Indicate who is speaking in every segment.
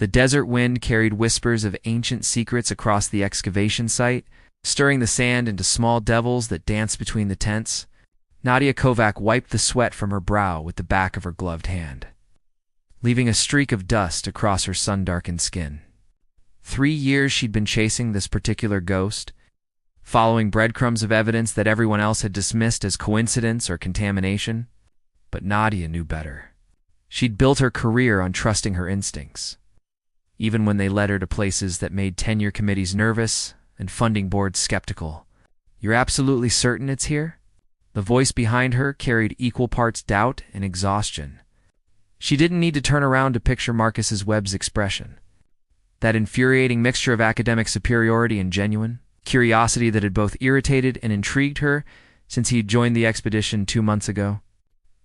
Speaker 1: The desert wind carried whispers of ancient secrets across the excavation site, stirring the sand into small devils that danced between the tents. Nadia Kovac wiped the sweat from her brow with the back of her gloved hand, leaving a streak of dust across her sun-darkened skin. 3 years she'd been chasing this particular ghost, following breadcrumbs of evidence that everyone else had dismissed as coincidence or contamination. But Nadia knew better. She'd built her career on trusting her instincts, even when they led her to places that made tenure committees nervous and funding boards skeptical. "You're absolutely certain it's here?" The voice behind her carried equal parts doubt and exhaustion. She didn't need to turn around to picture Marcus's Webb's expression. That infuriating mixture of academic superiority and genuine curiosity that had both irritated and intrigued her since he had joined the expedition 2 months ago.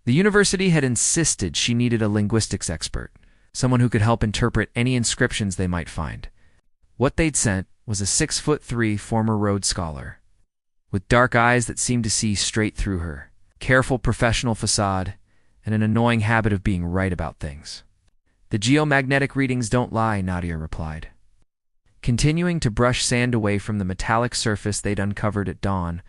Speaker 1: The university had insisted she needed a linguistics expert, someone who could help interpret any inscriptions they might find. What they'd sent was a 6'3" former Rhodes Scholar, with dark eyes that seemed to see straight through her, careful professional facade, and an annoying habit of being right about things. "The geomagnetic readings don't lie," Nadia replied, continuing to brush sand away from the metallic surface they'd uncovered at dawn.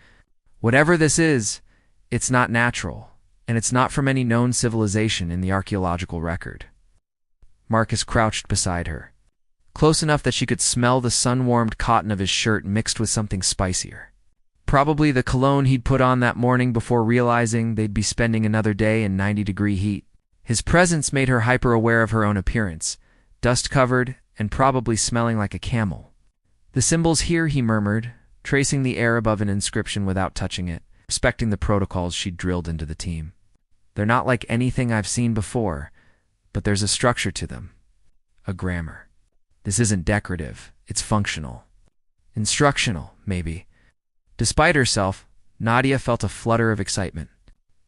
Speaker 1: "Whatever this is, it's not natural, and it's not from any known civilization in the archaeological record." Marcus crouched beside her, close enough that she could smell the sun-warmed cotton of his shirt mixed with something spicier. Probably the cologne he'd put on that morning before realizing they'd be spending another day in 90-degree heat. His presence made her hyper-aware of her own appearance, dust-covered and probably smelling like a camel. "The symbols here," he murmured, tracing the air above an inscription without touching it, respecting the protocols she'd drilled into the team. "They're not like anything I've seen before, but there's a structure to them. A grammar. This isn't decorative, it's functional. Instructional, maybe." Despite herself, Nadia felt a flutter of excitement.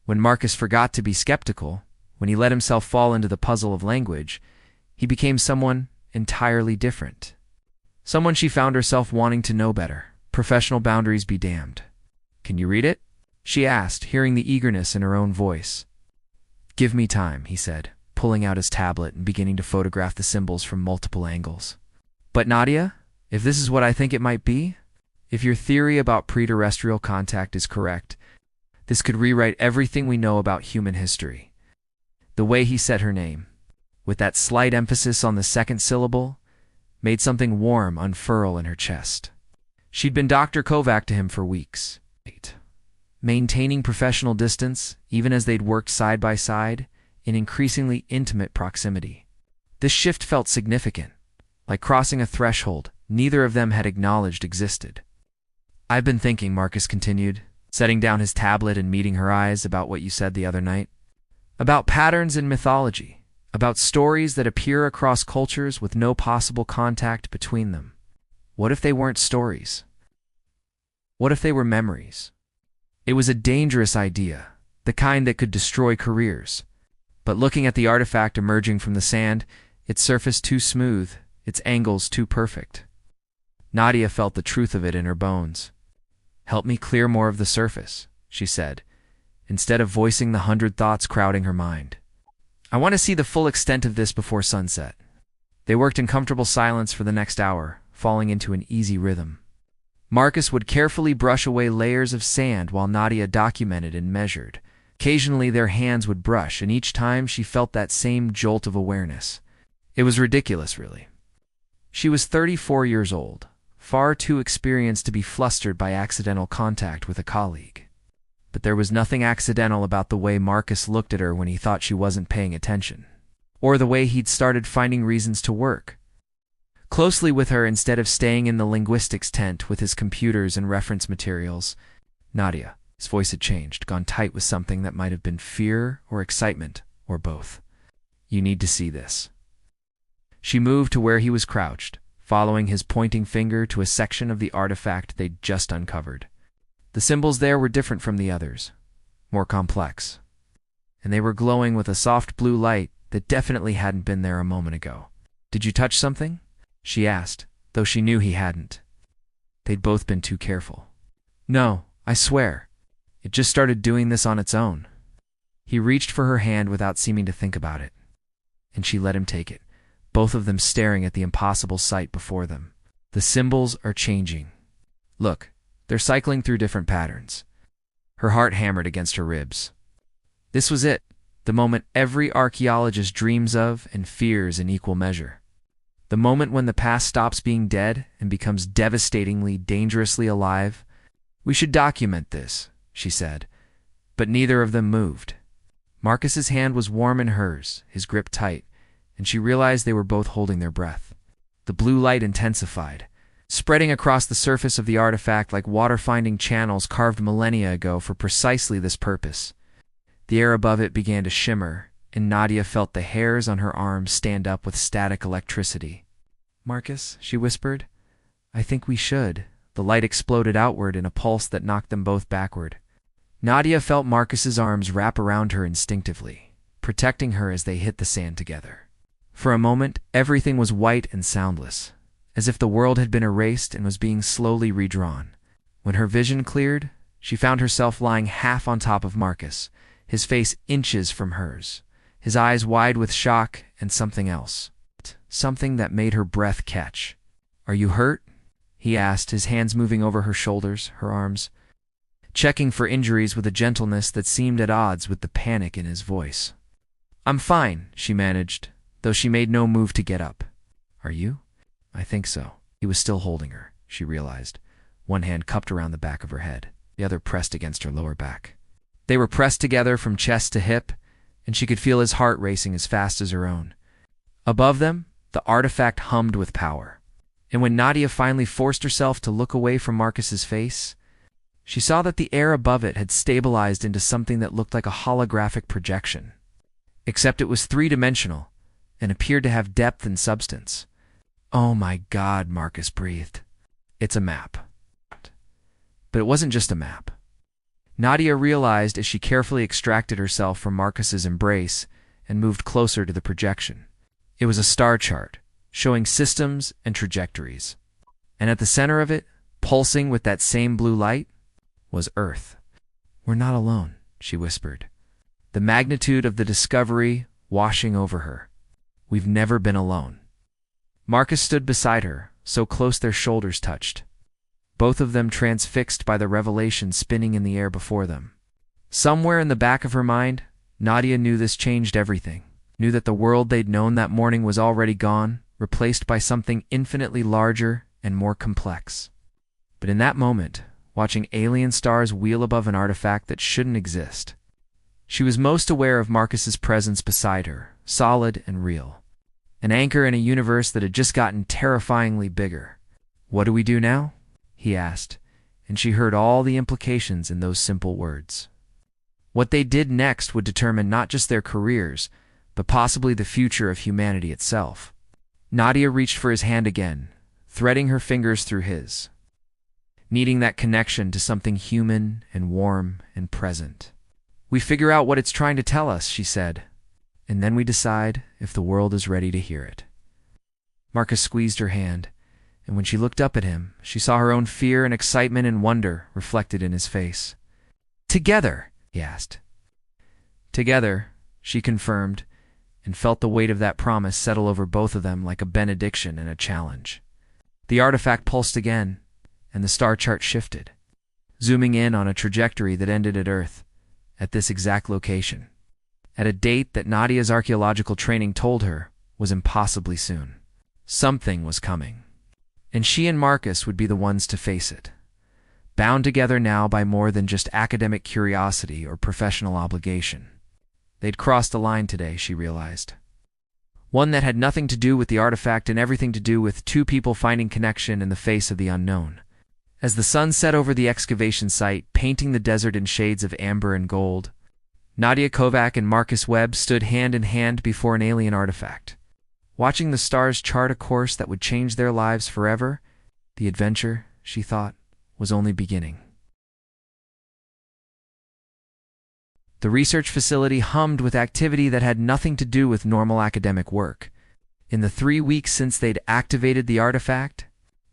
Speaker 1: When Marcus forgot to be skeptical, when he let himself fall into the puzzle of language, he became someone entirely different. Someone she found herself wanting to know better. Professional boundaries be damned. "Can you read it?" she asked, hearing the eagerness in her own voice. "Give me time," he said, pulling out his tablet and beginning to photograph the symbols from multiple angles. "But Nadia, if this is what I think it might be, if your theory about pre-terrestrial contact is correct, this could rewrite everything we know about human history." The way he said her name, with that slight emphasis on the second syllable, made something warm unfurl in her chest. She'd been Dr. Kovac to him for weeks, maintaining professional distance even as they'd worked side by side in increasingly intimate proximity. This shift felt significant, like crossing a threshold neither of them had acknowledged existed. "I've been thinking," Marcus continued, setting down his tablet and meeting her eyes, "about what you said the other night. About patterns in mythology, about stories that appear across cultures with no possible contact between them. What if they weren't stories? What if they were memories?" It was a dangerous idea, the kind that could destroy careers. But looking at the artifact emerging from the sand, its surface too smooth, its angles too perfect, Nadia felt the truth of it in her bones. "Help me clear more of the surface," she said, instead of voicing the 100 thoughts crowding her mind. "I want to see the full extent of this before sunset." They worked in comfortable silence for the next hour, falling into an easy rhythm. Marcus would carefully brush away layers of sand while Nadia documented and measured. Occasionally their hands would brush, and each time she felt that same jolt of awareness. It was ridiculous, really. She was 34 years old, far too experienced to be flustered by accidental contact with a colleague. But there was nothing accidental about the way Marcus looked at her when he thought she wasn't paying attention, or the way he'd started finding reasons to work closely with her instead of staying in the linguistics tent with his computers and reference materials. "Nadia," his voice had changed, gone tight with something that might have been fear or excitement, or both. "You need to see this." She moved to where he was crouched, following his pointing finger to a section of the artifact they'd just uncovered. The symbols there were different from the others, more complex, and they were glowing with a soft blue light that definitely hadn't been there a moment ago. "Did you touch something?" she asked, though she knew he hadn't. They'd both been too careful. "No, I swear. It just started doing this on its own." He reached for her hand without seeming to think about it, and she let him take it, both of them staring at the impossible sight before them. The symbols are changing. Look, they're cycling through different patterns. Her heart hammered against her ribs. This was it, the moment every archaeologist dreams of and fears in equal measure. The moment when the past stops being dead and becomes devastatingly, dangerously alive. "We should document this," she said, but neither of them moved. Marcus's hand was warm in hers, his grip tight, and she realized they were both holding their breath. The blue light intensified, spreading across the surface of the artifact like water-finding channels carved millennia ago for precisely this purpose. The air above it began to shimmer, and Nadia felt the hairs on her arms stand up with static electricity. "Marcus," she whispered, "I think we should." The light exploded outward in a pulse that knocked them both backward. Nadia felt Marcus's arms wrap around her instinctively, protecting her as they hit the sand together. For a moment, everything was white and soundless, as if the world had been erased and was being slowly redrawn. When her vision cleared, she found herself lying half on top of Marcus, his face inches from hers, his eyes wide with shock and something else. Something that made her breath catch. "Are you hurt?" he asked, his hands moving over her shoulders, her arms, checking for injuries with a gentleness that seemed at odds with the panic in his voice. "I'm fine," she managed, though she made no move to get up. "Are you?" "I think so." He was still holding her, she realized, one hand cupped around the back of her head, the other pressed against her lower back. They were pressed together from chest to hip, and she could feel his heart racing as fast as her own. Above them, the artifact hummed with power. And when Nadia finally forced herself to look away from Marcus's face, she saw that the air above it had stabilized into something that looked like a holographic projection. Except it was three-dimensional and appeared to have depth and substance. "Oh my God," Marcus breathed. "It's a map." But it wasn't just a map. Nadia realized as she carefully extracted herself from Marcus's embrace and moved closer to the projection. It was a star chart, showing systems and trajectories. And at the center of it, pulsing with that same blue light, was Earth. "We're not alone," she whispered, the magnitude of the discovery washing over her. "We've never been alone." Marcus stood beside her, so close their shoulders touched, both of them transfixed by the revelation spinning in the air before them. Somewhere in the back of her mind, Nadia knew this changed everything, knew that the world they'd known that morning was already gone, replaced by something infinitely larger and more complex. But in that moment, watching alien stars wheel above an artifact that shouldn't exist, she was most aware of Marcus's presence beside her, solid and real. An anchor in a universe that had just gotten terrifyingly bigger. "What do we do now?" he asked, and she heard all the implications in those simple words. What they did next would determine not just their careers, but possibly the future of humanity itself. Nadia reached for his hand again, threading her fingers through his, needing that connection to something human and warm and present. "We figure out what it's trying to tell us," she said, "and then we decide if the world is ready to hear it." Marcus squeezed her hand, and when she looked up at him, she saw her own fear and excitement and wonder reflected in his face. "Together?" he asked. "Together," she confirmed, and felt the weight of that promise settle over both of them like a benediction and a challenge. The artifact pulsed again, and the star chart shifted, zooming in on a trajectory that ended at Earth, at this exact location, at a date that Nadia's archaeological training told her was impossibly soon. Something was coming, and she and Marcus would be the ones to face it, bound together now by more than just academic curiosity or professional obligation. They'd crossed a line today, she realized. One that had nothing to do with the artifact and everything to do with two people finding connection in the face of the unknown. As the sun set over the excavation site, painting the desert in shades of amber and gold, Nadia Kovac and Marcus Webb stood hand in hand before an alien artifact. Watching the stars chart a course that would change their lives forever, the adventure, she thought, was only beginning. The research facility hummed with activity that had nothing to do with normal academic work. In the 3 weeks since they'd activated the artifact,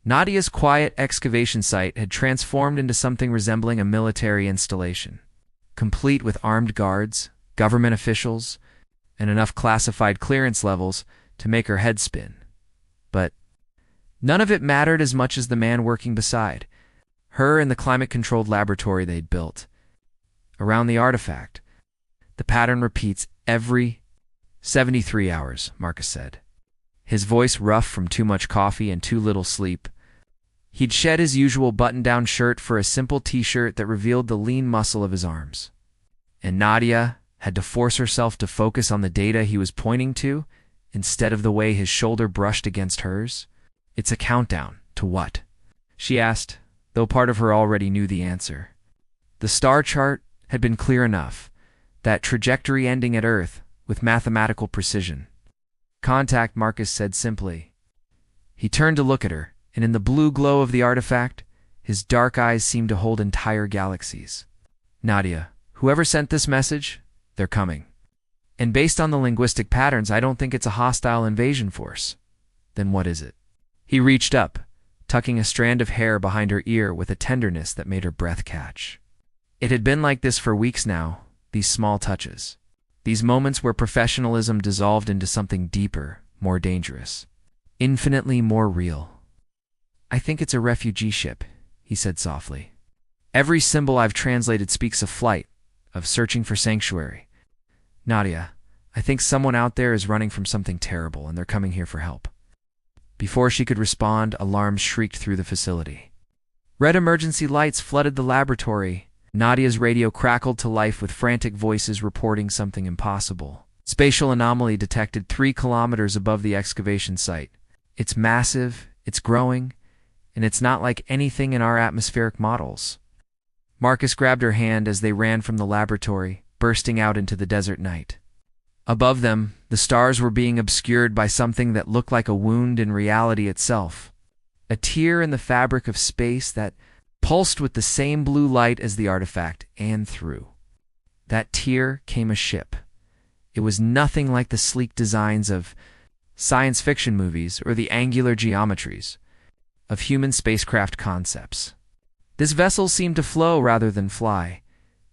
Speaker 1: Nadia's quiet excavation site had transformed into something resembling a military installation, complete with armed guards, government officials, and enough classified clearance levels to make her head spin. But none of it mattered as much as the man working beside her in the climate-controlled laboratory they'd built. Around the artifact, the pattern repeats every 73 hours, Marcus said, his voice rough from too much coffee and too little sleep. He'd shed his usual button-down shirt for a simple t-shirt that revealed the lean muscle of his arms. And Nadia had to force herself to focus on the data he was pointing to instead of the way his shoulder brushed against hers. "It's a countdown to what?" she asked, though part of her already knew the answer. The star chart had been clear enough, that trajectory ending at Earth with mathematical precision. "Contact," Marcus said simply. He turned to look at her, and in the blue glow of the artifact, his dark eyes seemed to hold entire galaxies. "Nadia, whoever sent this message, they're coming. And based on the linguistic patterns, I don't think it's a hostile invasion force." "Then what is it?" He reached up, tucking a strand of hair behind her ear with a tenderness that made her breath catch. It had been like this for weeks now, these small touches. These moments where professionalism dissolved into something deeper, more dangerous, infinitely more real. "I think it's a refugee ship," he said softly. "Every symbol I've translated speaks of flight, of searching for sanctuary. Nadia, I think someone out there is running from something terrible, and they're coming here for help." Before she could respond, alarms shrieked through the facility. Red emergency lights flooded the laboratory. Nadia's radio crackled to life with frantic voices reporting something impossible. Spatial anomaly detected 3 kilometers above the excavation site. "It's massive, it's growing, and it's not like anything in our atmospheric models." Marcus grabbed her hand as they ran from the laboratory, bursting out into the desert night. Above them, the stars were being obscured by something that looked like a wound in reality itself. A tear in the fabric of space that pulsed with the same blue light as the artifact, and through that tear came a ship. It was nothing like the sleek designs of science fiction movies or the angular geometries of human spacecraft concepts. This vessel seemed to flow rather than fly,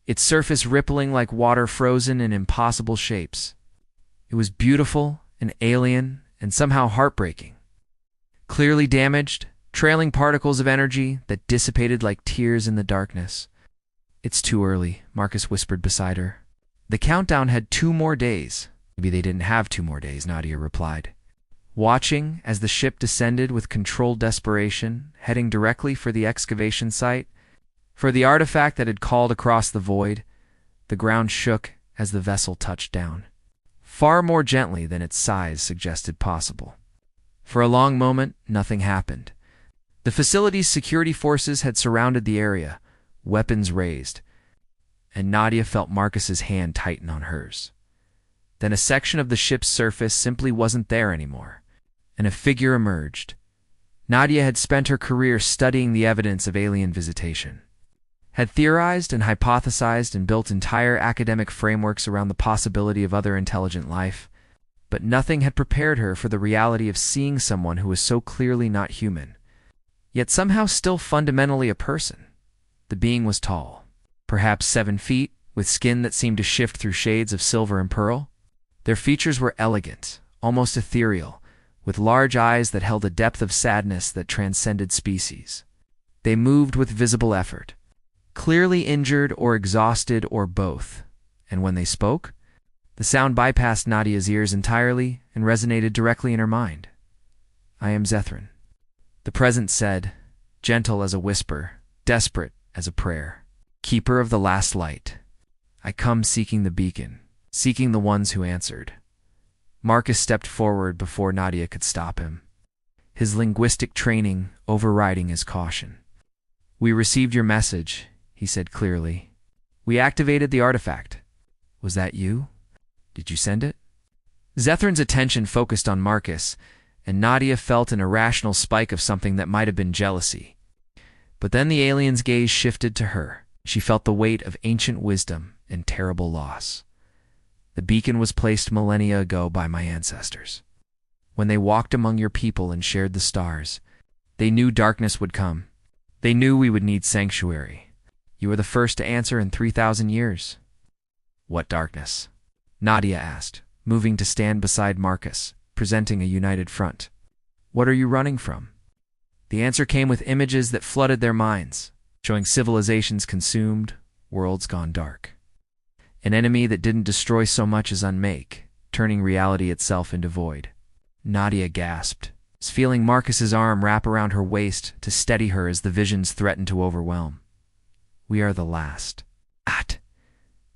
Speaker 1: its surface rippling like water frozen in impossible shapes. It was beautiful and alien and somehow heartbreaking. Clearly damaged, trailing particles of energy that dissipated like tears in the darkness. "It's too early," Marcus whispered beside her. "The countdown had 2 more days." "Maybe they didn't have 2 more days," Nadia replied, watching as the ship descended with controlled desperation, heading directly for the excavation site, for the artifact that had called across the void. The ground shook as the vessel touched down, far more gently than its size suggested possible. For a long moment, nothing happened. The facility's security forces had surrounded the area, weapons raised, and Nadia felt Marcus's hand tighten on hers. Then a section of the ship's surface simply wasn't there anymore, and a figure emerged. Nadia had spent her career studying the evidence of alien visitation, had theorized and hypothesized and built entire academic frameworks around the possibility of other intelligent life, but nothing had prepared her for the reality of seeing someone who was so clearly not human, yet somehow still fundamentally a person. The being was tall, perhaps 7 feet, with skin that seemed to shift through shades of silver and pearl. Their features were elegant, almost ethereal, with large eyes that held a depth of sadness that transcended species. They moved with visible effort, clearly injured or exhausted or both, and when they spoke, the sound bypassed Nadia's ears entirely and resonated directly in her mind. "I am Zethrin," the presence said, gentle as a whisper, desperate as a prayer. "Keeper of the last light. I come seeking the beacon, seeking the ones who answered." Marcus stepped forward before Nadia could stop him, his linguistic training overriding his caution. "We received your message," he said clearly. "We activated the artifact. Was that you? Did you send it?" Zethrin's attention focused on Marcus, and Nadia felt an irrational spike of something that might have been jealousy. But then the alien's gaze shifted to her. She felt the weight of ancient wisdom and terrible loss. "The beacon was placed millennia ago by my ancestors. When they walked among your people and shared the stars, they knew darkness would come. They knew we would need sanctuary. You were the first to answer in 3,000 years." "What darkness?" Nadia asked, moving to stand beside Marcus, presenting a united front. What are you running from? The answer came with images that flooded their minds, showing civilizations consumed, worlds gone dark. An enemy that didn't destroy so much as unmake, turning reality itself into void. Nadia gasped, feeling Marcus's arm wrap around her waist to steady her as the visions threatened to overwhelm. We are the last.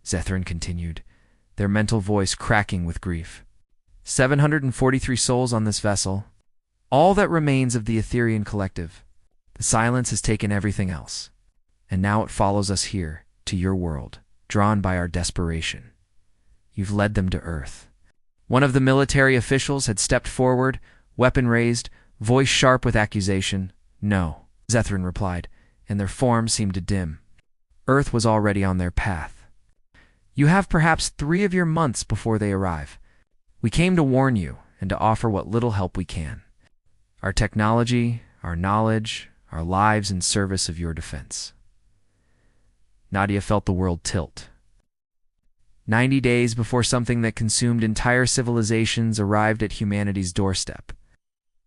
Speaker 1: Zethrin continued, their mental voice cracking with grief. 743 souls on this vessel. All that remains of the Etherian collective. The silence has taken everything else. And now it follows us here, to your world, drawn by our desperation. You've led them to Earth. One of the military officials had stepped forward, weapon raised, voice sharp with accusation. No, Zethrin replied, and their forms seemed to dim. Earth was already on their path. You have perhaps 3 of your months before they arrive. We came to warn you and to offer what little help we can. Our technology, our knowledge, our lives in service of your defense. Nadia felt the world tilt. 90 days before something that consumed entire civilizations arrived at humanity's doorstep.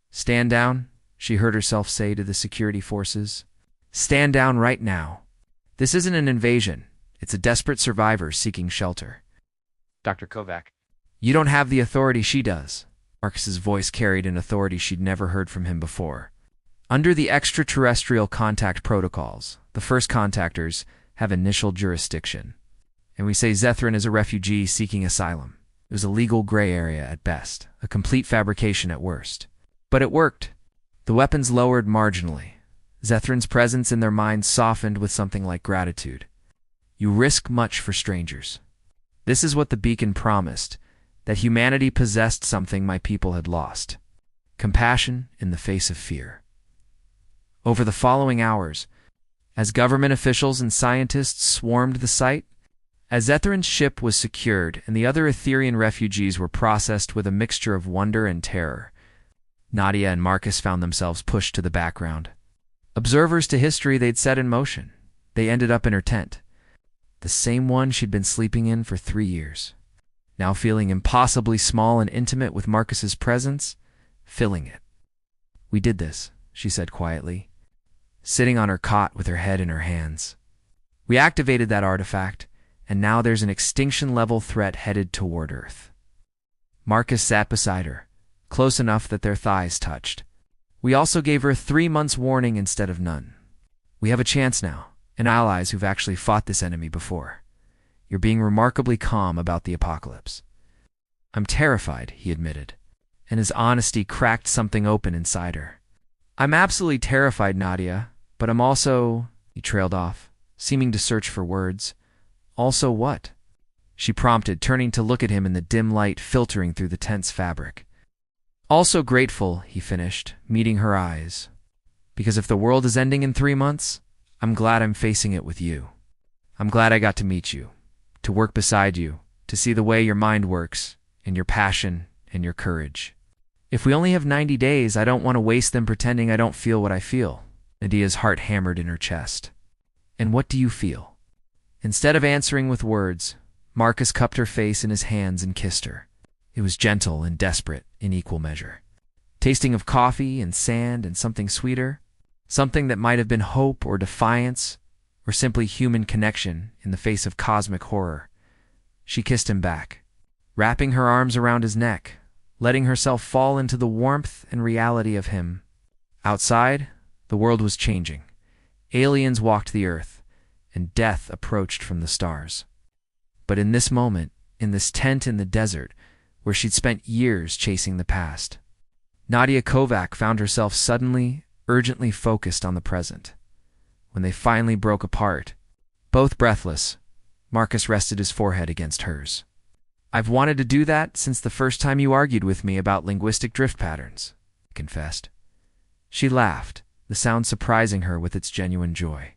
Speaker 1: Stand down, she heard herself say to the security forces. Stand down right now. This isn't an invasion. It's a desperate survivor seeking shelter. Dr. Kovac. You don't have the authority she does. Marcus's voice carried an authority she'd never heard from him before. Under the extraterrestrial contact protocols, the first contactors have initial jurisdiction. And we say Zethrin is a refugee seeking asylum. It was a legal gray area at best, a complete fabrication at worst. But it worked. The weapons lowered marginally. Zethrin's presence in their minds softened with something like gratitude. You risk much for strangers. This is what the beacon promised, that humanity possessed something my people had lost. Compassion in the face of fear. Over the following hours, as government officials and scientists swarmed the site, as Zethrin's ship was secured and the other Etherian refugees were processed with a mixture of wonder and terror, Nadia and Marcus found themselves pushed to the background. Observers to history they'd set in motion. They ended up in her tent. The same one she'd been sleeping in for 3 years. Now feeling impossibly small and intimate with Marcus's presence, filling it. We did this, she said quietly, sitting on her cot with her head in her hands. We activated that artifact, and now there's an extinction-level threat headed toward Earth. Marcus sat beside her, close enough that their thighs touched. We also gave her 3 months' warning instead of none. We have a chance now, and allies who've actually fought this enemy before. You're being remarkably calm about the apocalypse. I'm terrified, he admitted, and his honesty cracked something open inside her. I'm absolutely terrified, Nadia, but I'm also... He trailed off, seeming to search for words. Also what? She prompted, turning to look at him in the dim light filtering through the tent's fabric. Also grateful, he finished, meeting her eyes. Because if the world is ending in 3 months, I'm glad I'm facing it with you. I'm glad I got to meet you, to work beside you, to see the way your mind works, and your passion, and your courage. If we only have 90 days, I don't want to waste them pretending I don't feel what I feel. Nadia's heart hammered in her chest. And what do you feel? Instead of answering with words, Marcus cupped her face in his hands and kissed her. It was gentle and desperate in equal measure. Tasting of coffee and sand and something sweeter, something that might have been hope or defiance, or simply human connection in the face of cosmic horror. She kissed him back, wrapping her arms around his neck, letting herself fall into the warmth and reality of him. Outside, the world was changing. Aliens walked the earth, and death approached from the stars. But in this moment, in this tent in the desert, where she'd spent years chasing the past, Nadia Kovac found herself suddenly, urgently focused on the present. When they finally broke apart, both breathless, Marcus rested his forehead against hers. I've wanted to do that since the first time you argued with me about linguistic drift patterns, he confessed. She laughed, the sound surprising her with its genuine joy.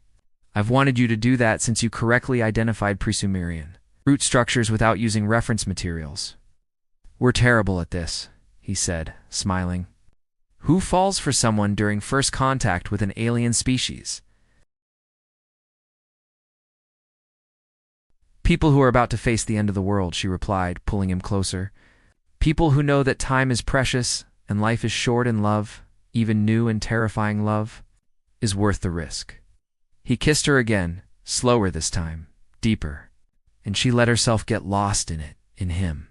Speaker 1: I've wanted you to do that since you correctly identified Presumerian root structures without using reference materials. We're terrible at this, he said, smiling. Who falls for someone during first contact with an alien species? People who are about to face the end of the world, she replied, pulling him closer. People who know that time is precious and life is short and love, even new and terrifying love, is worth the risk. He kissed her again, slower this time, deeper, and she let herself get lost in it, in him.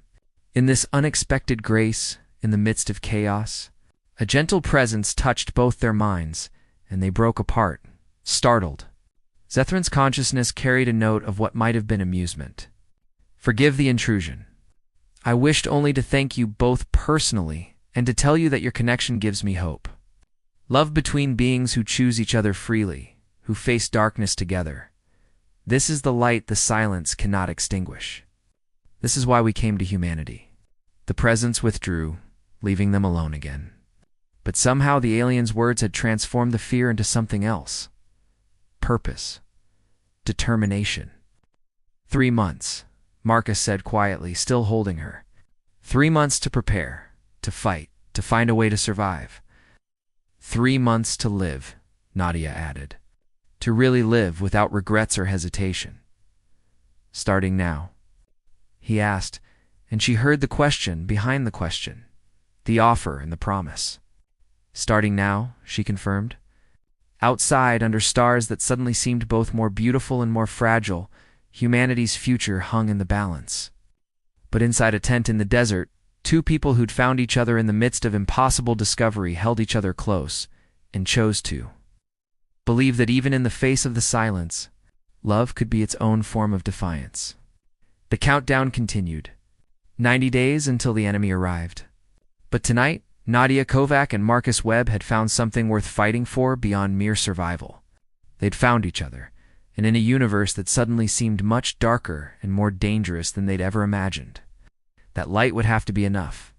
Speaker 1: In this unexpected grace, in the midst of chaos, a gentle presence touched both their minds, and they broke apart, startled. Zethran's consciousness carried a note of what might have been amusement. Forgive the intrusion. I wished only to thank you both personally and to tell you that your connection gives me hope. Love between beings who choose each other freely, who face darkness together. This is the light the silence cannot extinguish. This is why we came to humanity. The presence withdrew, leaving them alone again. But somehow the alien's words had transformed the fear into something else. Purpose. Determination. 3 months, Marcus said quietly, still holding her. 3 months to prepare, to fight, to find a way to survive. 3 months to live, Nadia added. To really live without regrets or hesitation. Starting now? He asked, and she heard the question behind the question, the offer and the promise. Starting now, she confirmed. Outside, under stars that suddenly seemed both more beautiful and more fragile, humanity's future hung in the balance. But inside a tent in the desert, 2 people who'd found each other in the midst of impossible discovery held each other close, and chose to believe that even in the face of the silence, love could be its own form of defiance. The countdown continued. 90 days until the enemy arrived. But tonight, Nadia Kovac and Marcus Webb had found something worth fighting for beyond mere survival. They'd found each other, and in a universe that suddenly seemed much darker and more dangerous than they'd ever imagined. That light would have to be enough.